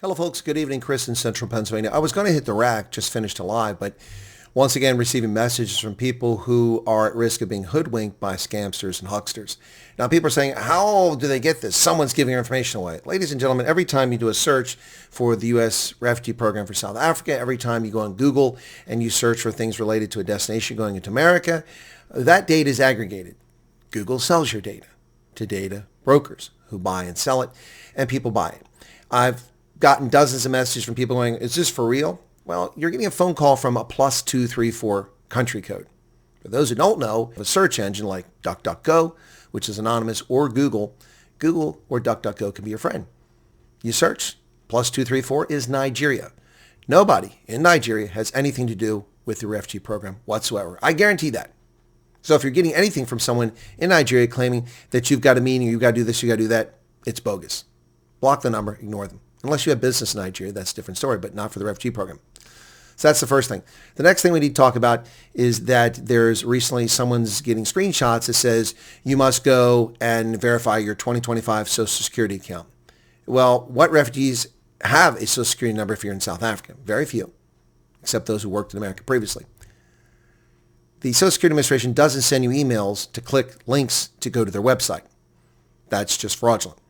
Hello folks, good evening. Chris in Central Pennsylvania. I was going to hit the rack, just finished a live, but once again receiving messages from people who are at risk of being hoodwinked by scamsters and hucksters. Now people are saying, how do they get this? Someone's giving your information away. Ladies and gentlemen, every time you do a search for the U.S. refugee program for South Africa, every time you go on Google and you search for things related to a destination going into America, that data is aggregated. Google sells your data to data brokers who buy and sell it, and people buy it. I've gotten dozens of messages from people going, is this for real? Well, you're getting a phone call from a +234 country code. For those who don't know, a search engine like DuckDuckGo, which is anonymous, or Google or DuckDuckGo can be your friend. You search, +234 is Nigeria. Nobody in Nigeria has anything to do with the refugee program whatsoever. I guarantee that. So if you're getting anything from someone in Nigeria claiming that you've got a meeting, you've got to do this, you've got to do that, it's bogus. Block the number, ignore them. Unless you have business in Nigeria, that's a different story, but not for the refugee program. So that's the first thing. The next thing we need to talk about is that there's recently someone's getting screenshots that says you must go and verify your 2025 Social Security account. Well, what refugees have a Social Security number if you're in South Africa? Very few, except those who worked in America previously. The Social Security Administration doesn't send you emails to click links to go to their website. That's just fraudulent.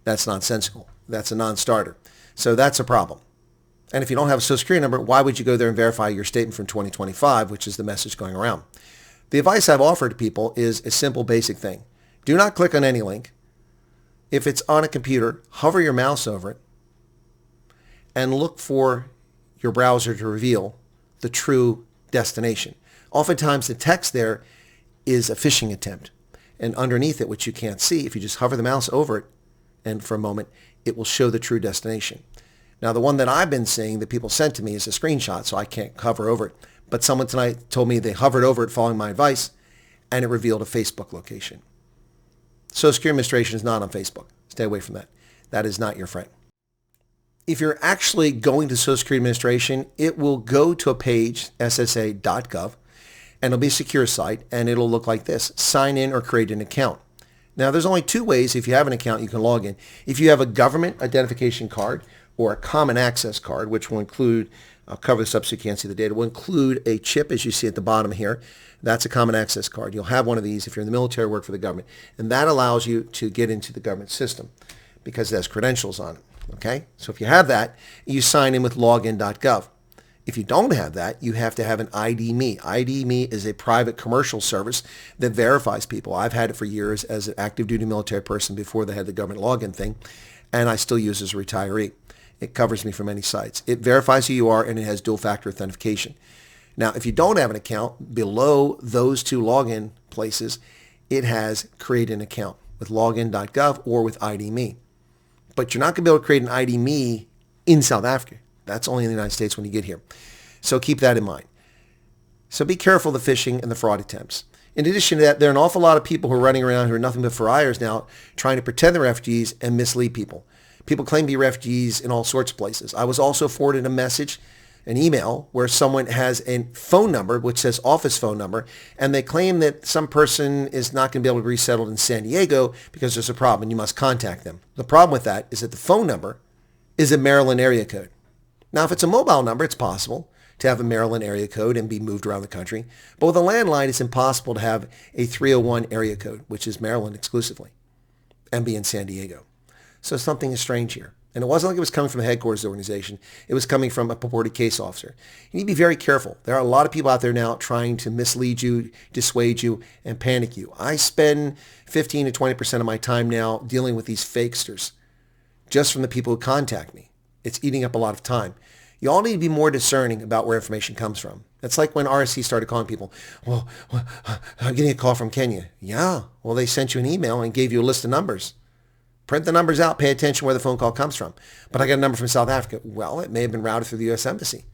That's nonsensical. That's a non-starter. So that's a problem. And if you don't have a Social Security number, why would you go there and verify your statement from 2025, which is the message going around? The advice I've offered to people is a simple, basic thing. Do not click on any link. If it's on a computer, hover your mouse over it and look for your browser to reveal the true destination. Oftentimes the text there is a phishing attempt. And underneath it, which you can't see, if you just hover the mouse over it and for a moment, it will show the true destination. Now, the one that I've been seeing that people sent to me is a screenshot, so I can't hover over it. But someone tonight told me they hovered over it following my advice, and it revealed a Facebook location. Social Security Administration is not on Facebook. Stay away from that. That is not your friend. If you're actually going to Social Security Administration, it will go to a page, ssa.gov, and it'll be a secure site, and it'll look like this. Sign in or create an account. Now, there's only two ways if you have an account you can log in. If you have a government identification card or a common access card, which will include, I'll cover this up so you can't see the data, will include a chip, as you see at the bottom here. That's a common access card. You'll have one of these if you're in the military or work for the government. And that allows you to get into the government system because it has credentials on it. Okay? So if you have that, you sign in with login.gov. If you don't have that, you have to have an ID.me. ID.me is a private commercial service that verifies people. I've had it for years as an active duty military person before they had the government login thing, and I still use it as a retiree. It covers me from many sites. It verifies who you are, and it has dual factor authentication. Now, if you don't have an account, below those two login places, it has create an account with login.gov or with ID.me. But you're not going to be able to create an ID.me in South Africa. That's only in the United States when you get here. So keep that in mind. So be careful of the phishing and the fraud attempts. In addition to that, there are an awful lot of people who are running around who are nothing but friars now trying to pretend they're refugees and mislead people. People claim to be refugees in all sorts of places. I was also forwarded a message, an email, where someone has a phone number which says office phone number, and they claim that some person is not going to be able to be resettled in San Diego because there's a problem and you must contact them. The problem with that is that the phone number is a Maryland area code. Now, if it's a mobile number, it's possible to have a Maryland area code and be moved around the country. But with a landline, it's impossible to have a 301 area code, which is Maryland exclusively, and be in San Diego. So something is strange here. And it wasn't like it was coming from a headquarters organization. It was coming from a purported case officer. You need to be very careful. There are a lot of people out there now trying to mislead you, dissuade you, and panic you. I spend 15 to 20% of my time now dealing with these fakesters, just from the people who contact me. It's eating up a lot of time. You all need to be more discerning about where information comes from. It's like when RSC started calling people, well, I'm getting a call from Kenya. Yeah, well, they sent you an email and gave you a list of numbers. Print the numbers out, pay attention where the phone call comes from. But I got a number from South Africa. Well, it may have been routed through the U.S. Embassy.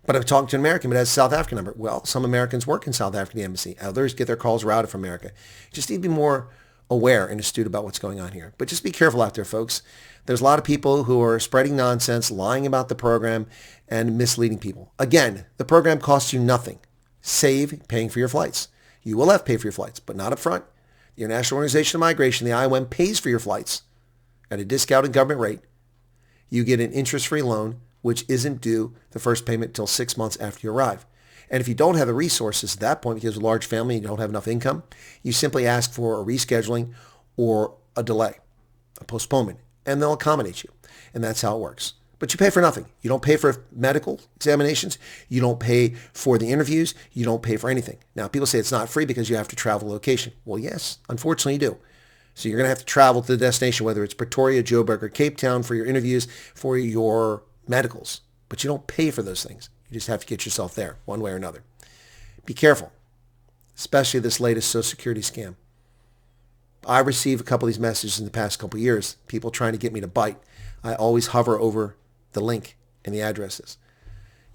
But I've talked to an American, but it has a South African number. Well, some Americans work in South African embassy. Others get their calls routed from America. You just need to be more aware and astute about what's going on here. But just be careful out there, folks. There's a lot of people who are spreading nonsense, lying about the program, and misleading people. Again, the program costs you nothing, save paying for your flights. You will have to pay for your flights, but not up front. The International Organization of Migration, the IOM, pays for your flights at a discounted government rate. You get an interest-free loan, which isn't due the first payment until 6 months after you arrive. And if you don't have the resources at that point because of a large family and you don't have enough income, you simply ask for a rescheduling or a delay, a postponement, and they'll accommodate you. And that's how it works. But you pay for nothing. You don't pay for medical examinations. You don't pay for the interviews. You don't pay for anything. Now, people say it's not free because you have to travel location. Well, yes, unfortunately you do. So you're going to have to travel to the destination, whether it's Pretoria, Joburg, or Cape Town for your interviews, for your medicals. But you don't pay for those things. You just have to get yourself there one way or another. Be careful, especially this latest Social Security scam. I received a couple of these messages in the past couple of years, people trying to get me to bite. I always hover over the link and the addresses.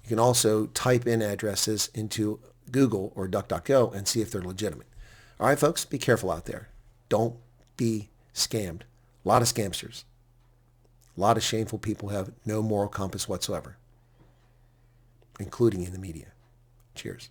You can also type in addresses into Google or DuckDuckGo and see if they're legitimate. All right, folks, be careful out there. Don't be scammed. A lot of scamsters. A lot of shameful people have no moral compass whatsoever, including in the media. Cheers.